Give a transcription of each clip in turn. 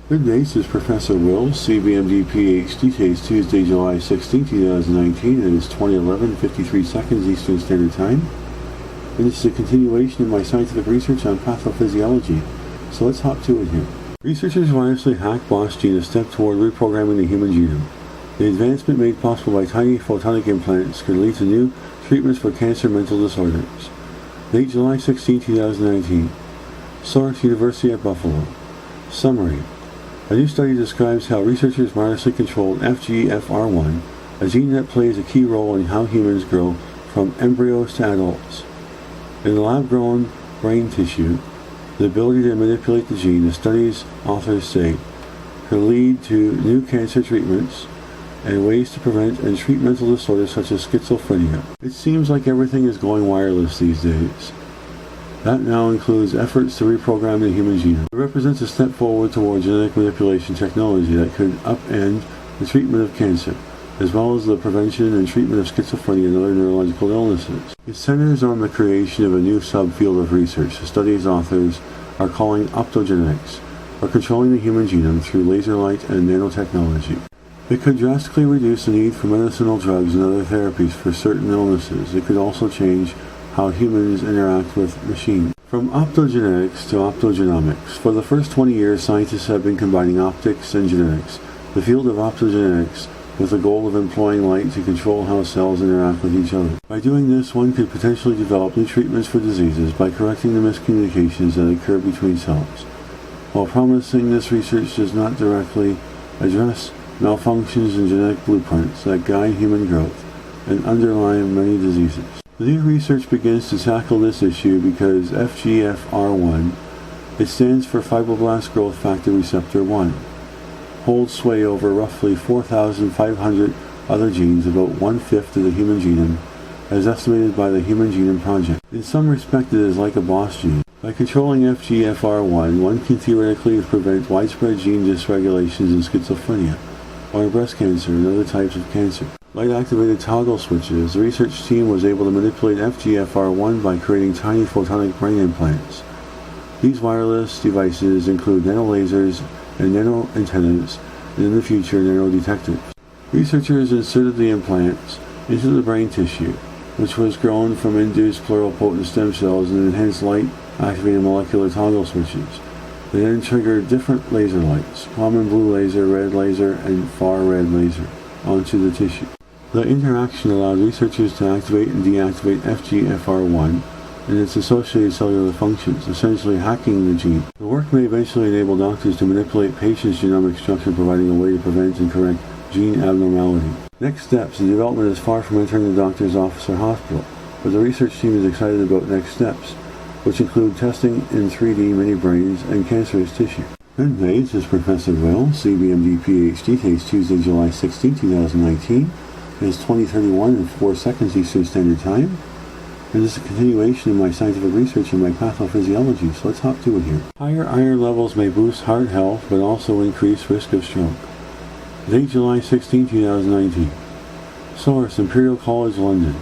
Good day, this is Professor Will, CBMD PhD. Today is Tuesday, July 16, 2019. It is 20:11:53 seconds Eastern Standard Time. And this is a continuation of my scientific research on pathophysiology. So let's hop to it here. Researchers wirelessly hacked BOS gene a step toward reprogramming the human genome. The advancement made possible by tiny photonic implants could lead to new treatments for cancer mental disorders. Date July 16, 2019. Source University at Buffalo. Summary. A new study describes how researchers wirelessly controlled FGFR1, a gene that plays a key role in how humans grow from embryos to adults. In the lab-grown brain tissue, the ability to manipulate the gene, the study's authors say, could lead to new cancer treatments and ways to prevent and treat mental disorders such as schizophrenia. It seems like everything is going wireless these days. That now includes efforts to reprogram the human genome. It represents a step forward toward genetic manipulation technology that could upend the treatment of cancer, as well as the prevention and treatment of schizophrenia and other neurological illnesses. It centers on the creation of a new subfield of research the study's authors are calling optogenetics, or controlling the human genome through laser light and nanotechnology. It could drastically reduce the need for medicinal drugs and other therapies for certain illnesses. It could also change how humans interact with machines. From optogenetics to optogenomics. For the first 20 years, scientists have been combining optics and genetics, the field of optogenetics, with the goal of employing light to control how cells interact with each other. By doing this, one could potentially develop new treatments for diseases by correcting the miscommunications that occur between cells. While promising, this research does not directly address malfunctions in genetic blueprints that guide human growth and underlie many diseases. The new research begins to tackle this issue because FGFR1, it stands for fibroblast growth factor receptor 1, holds sway over roughly 4,500 other genes, about 1/5 of the human genome, as estimated by the Human Genome Project. In some respect, it is like a BOS gene. By controlling FGFR1, one can theoretically prevent widespread gene dysregulations in schizophrenia, or breast cancer and other types of cancer. Light-activated toggle switches. The research team was able to manipulate FGFR1 by creating tiny photonic brain implants. These wireless devices include nanolasers and nanoantennas, and in the future, nanodetectors. Researchers inserted the implants into the brain tissue, which was grown from induced pluripotent stem cells and enhanced light-activated molecular toggle switches. They then triggered different laser lights, common blue laser, red laser, and far red laser, onto the tissue. The interaction allowed researchers to activate and deactivate FGFR1 and its associated cellular functions, essentially hacking the gene. The work may eventually enable doctors to manipulate patients' genomic structure, providing a way to prevent and correct gene abnormality. Next steps. The development is far from entering the doctor's office or hospital, but the research team is excited about next steps, which include testing in 3D mini brains and cancerous tissue. Good day, this is Professor Will, CBMD PhD. Today is Tuesday, July 16, 2019. It is 20:31:04 seconds Eastern Standard Time. And this is a continuation of my scientific research in my pathophysiology, so let's hop to it here. Higher iron levels may boost heart health, but also increase risk of stroke. Date July 16, 2019. Source Imperial College London.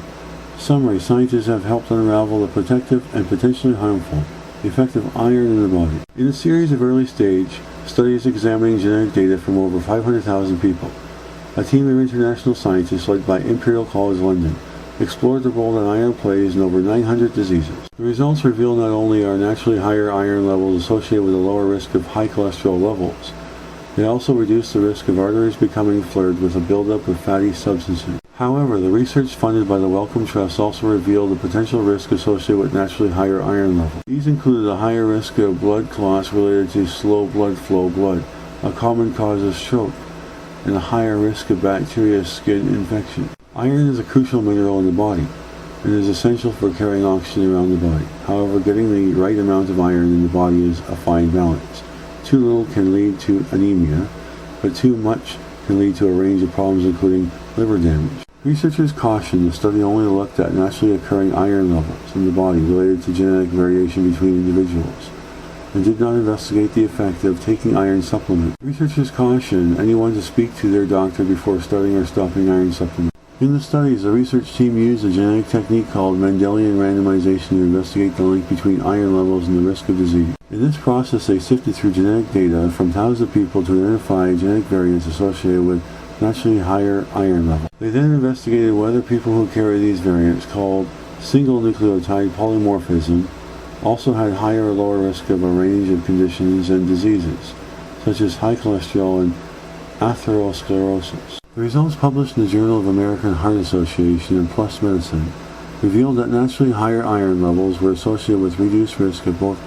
Summary. Scientists have helped unravel the protective and potentially harmful effect of iron in the body. In a series of early-stage studies examining genetic data from over 500,000 people, a team of international scientists led by Imperial College London explored the role that iron plays in over 900 diseases. The results reveal not only are naturally higher iron levels associated with a lower risk of high cholesterol levels, they also reduce the risk of arteries becoming flared with a buildup of fatty substances. However, the research funded by the Wellcome Trust also revealed the potential risk associated with naturally higher iron levels. These included a higher risk of blood clots related to slow blood flow, a common cause of stroke, and a higher risk of bacterial skin infection. Iron is a crucial mineral in the body and is essential for carrying oxygen around the body. However, getting the right amount of iron in the body is a fine balance. Too little can lead to anemia, but too much can lead to a range of problems including liver damage. Researchers caution the study only looked at naturally occurring iron levels in the body related to genetic variation between individuals, and did not investigate the effect of taking iron supplements. Researchers caution anyone to speak to their doctor before starting or stopping iron supplements. In the studies, the research team used a genetic technique called Mendelian randomization to investigate the link between iron levels and the risk of disease. In this process, they sifted through genetic data from thousands of people to identify genetic variants associated with naturally higher iron levels. They then investigated whether people who carry these variants, called single nucleotide polymorphism, also had higher or lower risk of a range of conditions and diseases, such as high cholesterol and atherosclerosis. The results published in the Journal of American Heart Association and PLOS Medicine revealed that naturally higher iron levels were associated with reduced risk of both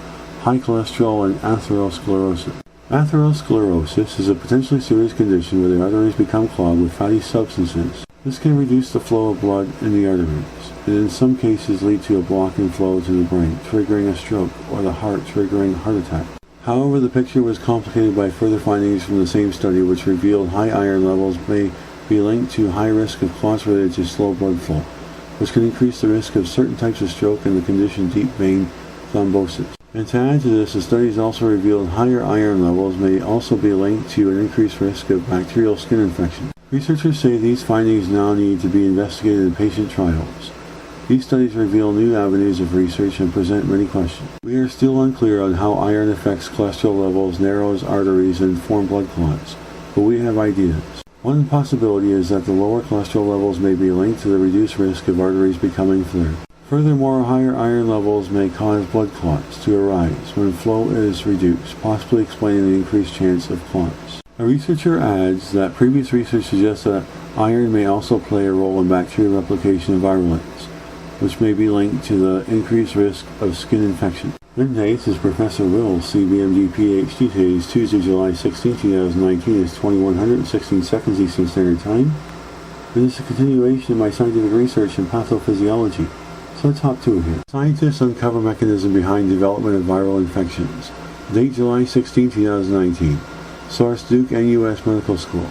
high cholesterol and atherosclerosis. Atherosclerosis is a potentially serious condition where the arteries become clogged with fatty substances. This can reduce the flow of blood in the arteries, and in some cases lead to a block in flow to the brain, triggering a stroke, or the heart triggering a heart attack. However, the picture was complicated by further findings from the same study, which revealed high iron levels may be linked to high risk of clots related to slow blood flow, which can increase the risk of certain types of stroke and the condition deep vein thrombosis. And to add to this, the studies also revealed higher iron levels may also be linked to an increased risk of bacterial skin infection. Researchers say these findings now need to be investigated in patient trials. These studies reveal new avenues of research and present many questions. We are still unclear on how iron affects cholesterol levels, narrows arteries, and forms blood clots, but we have ideas. One possibility is that the lower cholesterol levels may be linked to the reduced risk of arteries becoming flared. Furthermore, higher iron levels may cause blood clots to arise when flow is reduced, possibly explaining the increased chance of clots. A researcher adds that previous research suggests that iron may also play a role in bacterial replication and virulence, which may be linked to the increased risk of skin infection. Good day, this is Professor Will, CBMD, PhD. Today is Tuesday, July 16, 2019. It's 2116 seconds Eastern Standard Time. And this is a continuation of my scientific research in pathophysiology. So let's hop to it here. Scientists uncover mechanism behind development of viral infections. Date July 16, 2019. Source Duke NUS Medical School.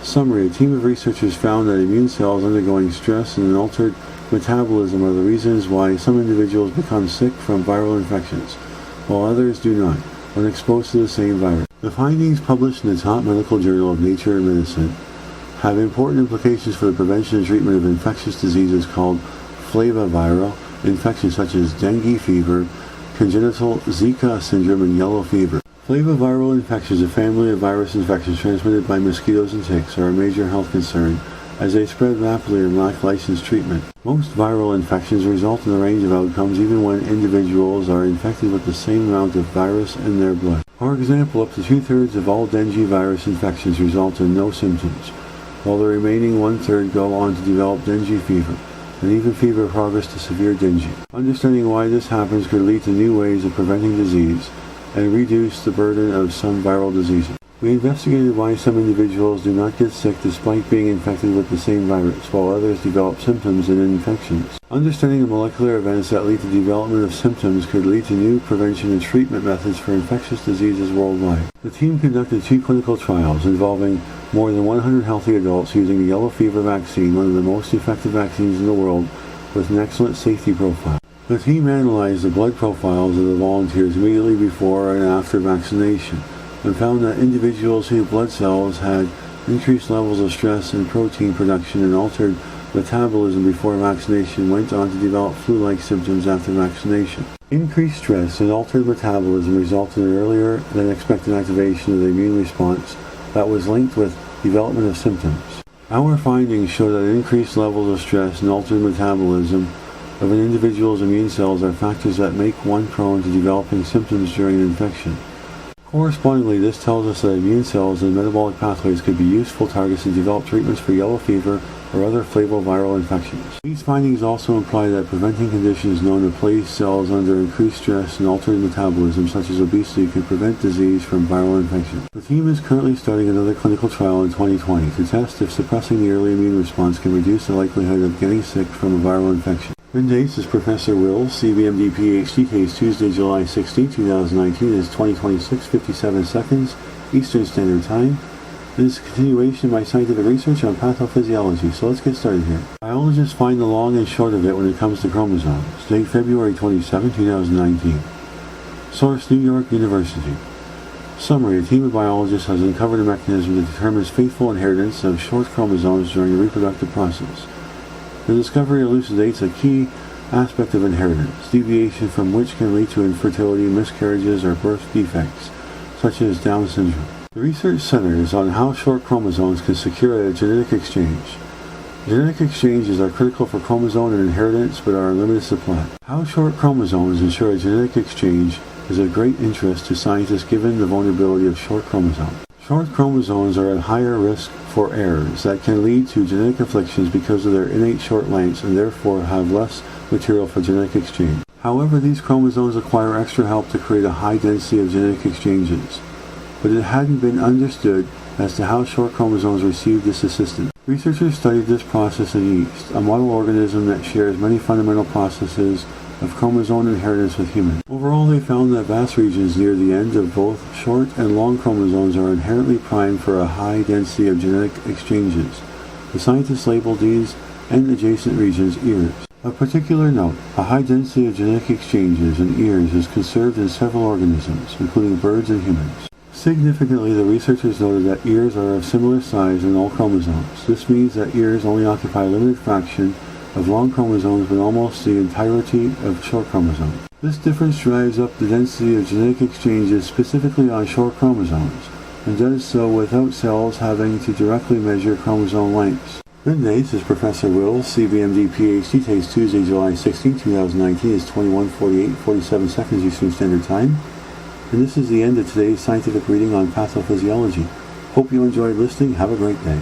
Summary: a team of researchers found that immune cells undergoing stress and an altered metabolism are the reasons why some individuals become sick from viral infections, while others do not, when exposed to the same virus. The findings, published in the top medical journal of Nature and Medicine, have important implications for the prevention and treatment of infectious diseases called flaviviral infections such as dengue fever, congenital Zika syndrome, and yellow fever. Flaviviral infections, a family of virus infections transmitted by mosquitoes and ticks, are a major health concern as they spread rapidly and lack licensed treatment. Most viral infections result in a range of outcomes even when individuals are infected with the same amount of virus in their blood. For example, up to 2/3 of all dengue virus infections result in no symptoms, while the remaining 1/3 go on to develop dengue fever, and even fever progress to severe dengue. Understanding why this happens could lead to new ways of preventing disease and reduce the burden of some viral diseases. We investigated why some individuals do not get sick despite being infected with the same virus, while others develop symptoms and infections. Understanding the molecular events that lead to development of symptoms could lead to new prevention and treatment methods for infectious diseases worldwide. The team conducted 2 clinical trials involving more than 100 healthy adults using the yellow fever vaccine, one of the most effective vaccines in the world, with an excellent safety profile. The team analyzed the blood profiles of the volunteers immediately before and after vaccination, and found that individuals whose blood cells had increased levels of stress and protein production and altered metabolism before vaccination went on to develop flu-like symptoms after vaccination. Increased stress and altered metabolism resulted in earlier than expected activation of the immune response that was linked with development of symptoms. Our findings show that increased levels of stress and altered metabolism of an individual's immune cells are factors that make one prone to developing symptoms during an infection. Correspondingly, this tells us that immune cells and metabolic pathways could be useful targets to develop treatments for yellow fever or other flaviviral infections. These findings also imply that preventing conditions known to place cells under increased stress and altered metabolism, such as obesity, could prevent disease from viral infection. The team is currently starting another clinical trial in 2020 to test if suppressing the early immune response can reduce the likelihood of getting sick from a viral infection. Good day, this is Professor Will, CBMD, PhD. Today's Tuesday, July 16, 2019. It is 2026, 57 seconds, Eastern Standard Time. This is a continuation of my scientific research on pathophysiology, so let's get started here. Biologists find the long and short of it when it comes to chromosomes. Date February 27, 2019. Source New York University. Summary: a team of biologists has uncovered a mechanism that determines faithful inheritance of short chromosomes during the reproductive process. The discovery elucidates a key aspect of inheritance, deviation from which can lead to infertility, miscarriages, or birth defects, such as Down syndrome. The research centers on how short chromosomes can secure a genetic exchange. Genetic exchanges are critical for chromosome and inheritance, but are in limited supply. How short chromosomes ensure a genetic exchange is of great interest to scientists given the vulnerability of short chromosomes. Short chromosomes are at higher risk for errors that can lead to genetic afflictions because of their innate short lengths and therefore have less material for genetic exchange. However, these chromosomes require extra help to create a high density of genetic exchanges, but it hadn't been understood as to how short chromosomes receive this assistance. Researchers studied this process in yeast, a model organism that shares many fundamental processes of chromosome inheritance with humans. Overall, they found that vast regions near the end of both short and long chromosomes are inherently primed for a high density of genetic exchanges. The scientists labeled these and adjacent regions ears. Of particular note, a high density of genetic exchanges in ears is conserved in several organisms, including birds and humans. Significantly, the researchers noted that ears are of similar size in all chromosomes. This means that ears only occupy a limited fraction of long chromosomes but almost the entirety of short chromosomes. This difference drives up the density of genetic exchanges specifically on short chromosomes, and does so without cells having to directly measure chromosome lengths. Good day, this is Professor Will, CBMD, PhD. Today's Tuesday, July 16, 2019. It's 21:47 seconds Eastern Standard Time. And this is the end of today's scientific reading on pathophysiology. Hope you enjoyed listening. Have a great day.